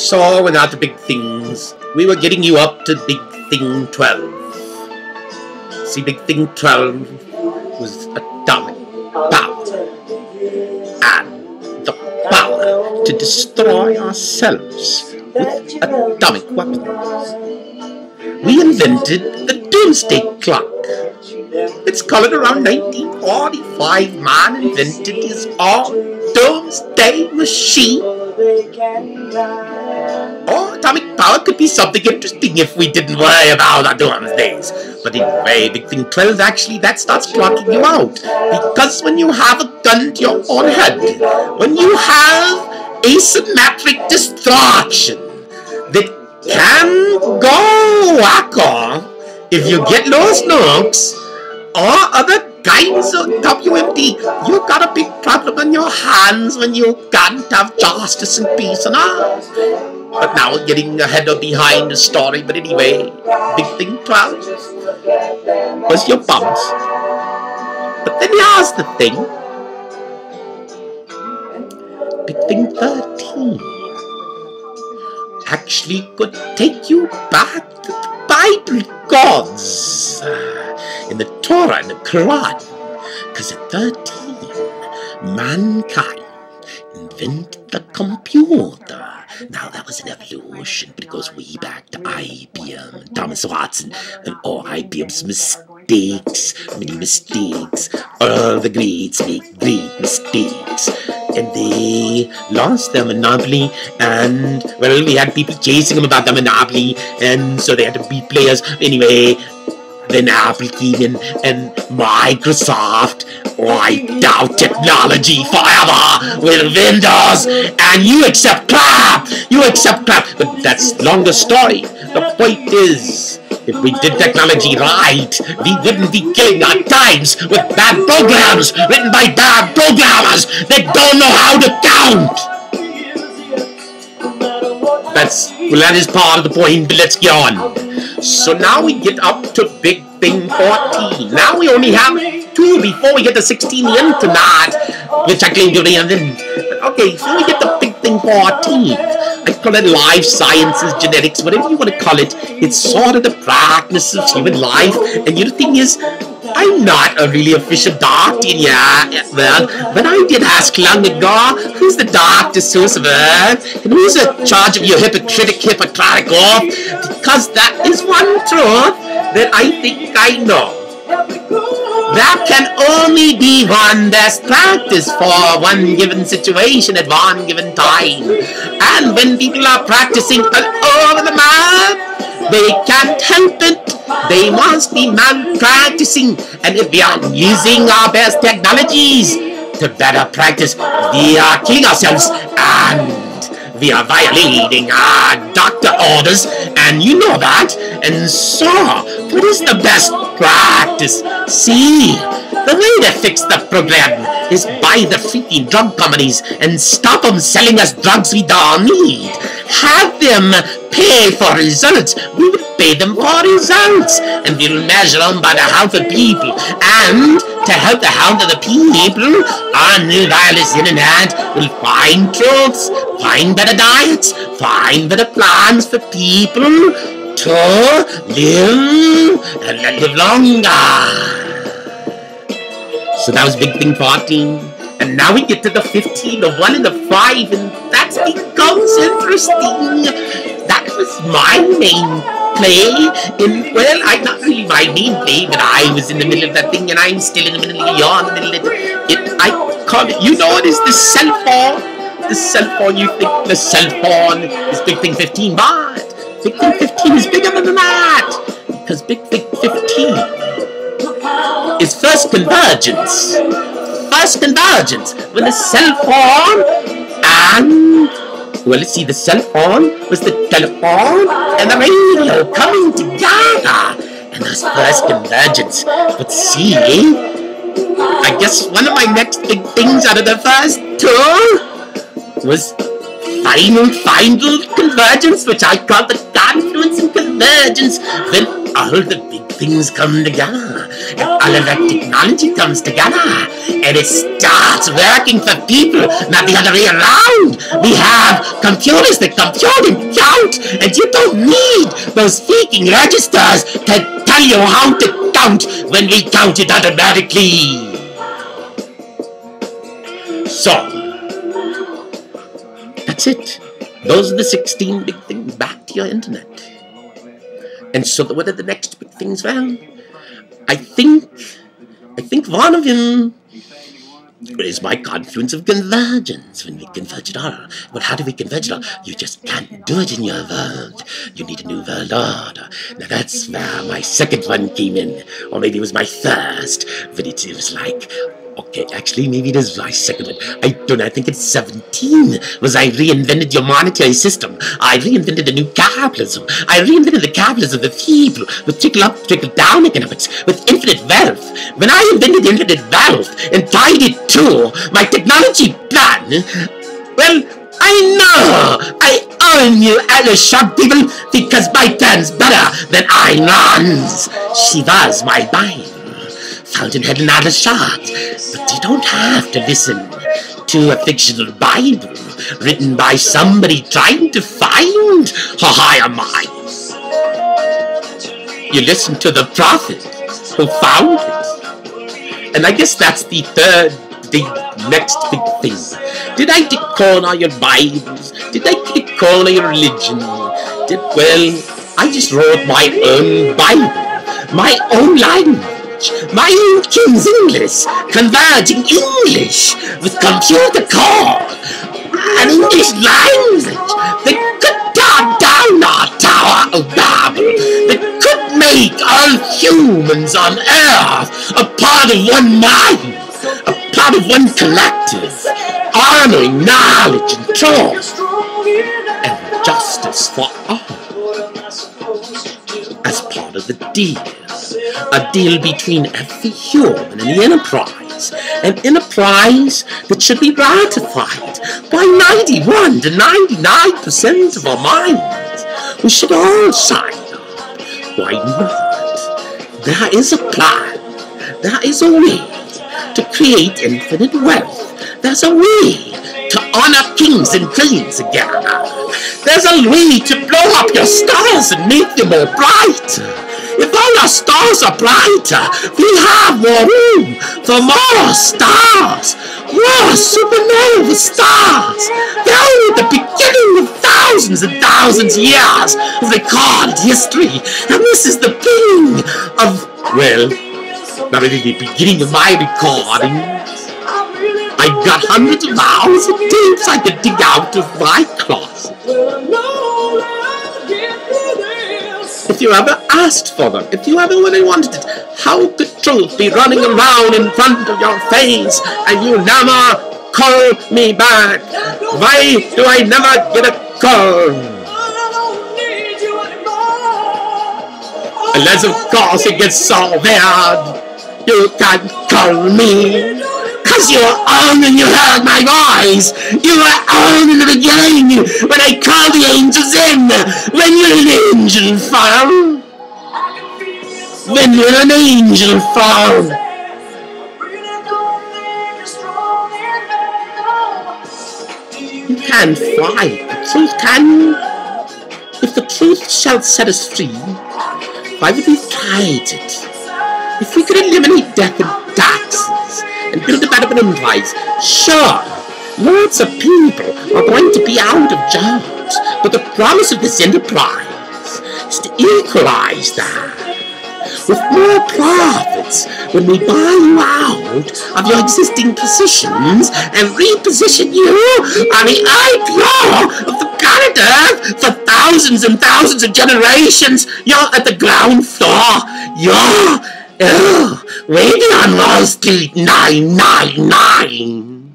So without the big things, we were getting you up to Big Thing 12. See, Big Thing 12 was atomic power. And the power to destroy ourselves with atomic weapons. We invented the doomsday clock. Let's call it around 1945. Man invented his own doomsday machine. Oh, atomic power could be something interesting if we didn't worry about our doomsdays. But anyway, Big Thing 12, actually, that starts clocking you out. Because when you have a gun to your own head, when you have asymmetric destruction that can go wacko if you get loose nukes or other kinds of WMD, you got a big problem on your hands when you can't have justice and peace on earth. But now we're getting ahead or behind the story. But anyway, Big Thing 12 was your bums. But then here's the thing. Big Thing 13 actually could take you back to the Bible gods in the Torah and the Quran. Because at 13, mankind invented the computer. Now that was an evolution, but it goes way back to IBM and Thomas Watson and all IBM's mistakes, many mistakes. All the greats make great mistakes. And they lost their monopoly, and, well, we had people chasing them about the monopoly, and so they had to be players. Anyway, then Apple came in, and Microsoft wiped out technology forever with Windows, and you accept crap! You accept crap! But that's a longer story. The point is, if we did technology right, we wouldn't be killing our times with bad programs written by bad programmers that don't know how to count. That is part of the point, but let's get on. So now we get up to Big Thing 14. Now we only have 2 before we get to 16 the internet, which I claim to reinvent. Okay, so we get to Big Thing 14. I call it life sciences, genetics, whatever you want to call it. It's sort of the practice of human life. And the thing is, I'm not a really official doctor, well, but I did ask long ago, who's the doctor, source of earth, and who's in charge of your Hippocratic oath? Because that is one truth that I think I know. There can only be one best practice for one given situation at one given time. And when people are practicing all over the map, they can't help it. They must be malpracticing. And if we are using our best technologies to better practice, we are killing ourselves and we are violating our doctor orders, and you know that. And so, what is the best practice? See, the way to fix the problem is buy the freaking drug companies and stop them selling us drugs we don't need. Have them pay for results. We will pay them for results, and we'll measure them by the health of people. And to help the health of the people, on the wireless internet will find truths, find better diets, find better plans for people to live and live longer. So that was Big Thing 14. And now we get to the 15, the 1 and the 5, and that becomes interesting. That was my main play. Well, not really my main play, but I was in the middle of that thing, and I'm still in the middle of you're in the middle of it. I call it, you know it is the cell phone. The cell phone, you think the cell phone is Big Thing 15, but Big Thing 15 is bigger than that. Because Big Thing 15 is first convergence. First convergence when the cell phone and, well, let's see, the cell phone was the telephone and the radio coming together, and that's first convergence. But see, I guess one of my next big things out of the first 2 was final convergence, which I call the confluence and convergence, when all the big things come together, and all of that technology comes together, and it starts working for people, not the other way around. We have computers that compute and count, and you don't need those freaking registers to tell you how to count when we count it automatically. So, that's it. Those are the 16 big things. Back to your internet. And so, what are the next big things? Well, I think one of them is my confluence of convergence. When we converge it all. Well, how do we converge it all? You just can't do it in your world. You need a new world order. Now that's where my second one came in. Or maybe it was my first. But it was like, okay, actually, maybe it is my second one. I don't know, I think it's 17. Was I reinvented your monetary system. I reinvented a new capitalism. I reinvented the capitalism of the people with trickle-up, trickle-down economics, with infinite wealth. When I invented infinite wealth and tied it to my technology plan, well, I know I own you other sharp people because my plan's better than Einon's. She was my Bible. Fountainhead and other shots, but you don't have to listen to a fictional Bible written by somebody trying to find a higher mind. You listen to the prophet who found it. And I guess that's the next big thing. Did I decode all your Bibles? Did I decode all your religion? Well, I just wrote my own Bible, my own language. My own King's English, converging English with computer code, an English language that could tear down our Tower of Babel, that could make all humans on earth a part of one mind, a part of one collective, honoring knowledge and truth, and justice for all, as part of the deal. A deal between every human and the enterprise. An enterprise that should be ratified by 91 to 99% of our minds. We should all sign up. Why not? There is a plan. There is a way to create infinite wealth. There's a way to honor kings and queens again. There's a way to blow up your stars and make them more bright. If all our stars are brighter, we have more room for more stars, more supernova stars. They're only the beginning of thousands and thousands of years of recorded history, and this is the beginning of, well, not really the beginning of my recordings. I've got hundreds of hours of tapes I could dig out of my closet. If you ever asked for them, if you ever really wanted it, how could truth be running around in front of your face and you never call me back? Why do I never get a call? Unless, of course, it gets so bad, you can't call me. Because you were on when you heard my voice. You were on in the beginning when I called the angels in. When you're an angel found. When you're an angel found. You can't fight the truth, can you? If the truth shall set us free, why would we fight it? If we could eliminate death and taxes and build a better enterprise, sure, lots of people are going to be out of jobs, but the promise of this enterprise is to equalize that with more profits when we buy you out of your existing positions and reposition you on the IPO of the planet Earth for thousands and thousands of generations. You're at the ground floor. You're way beyond Wall Street 999.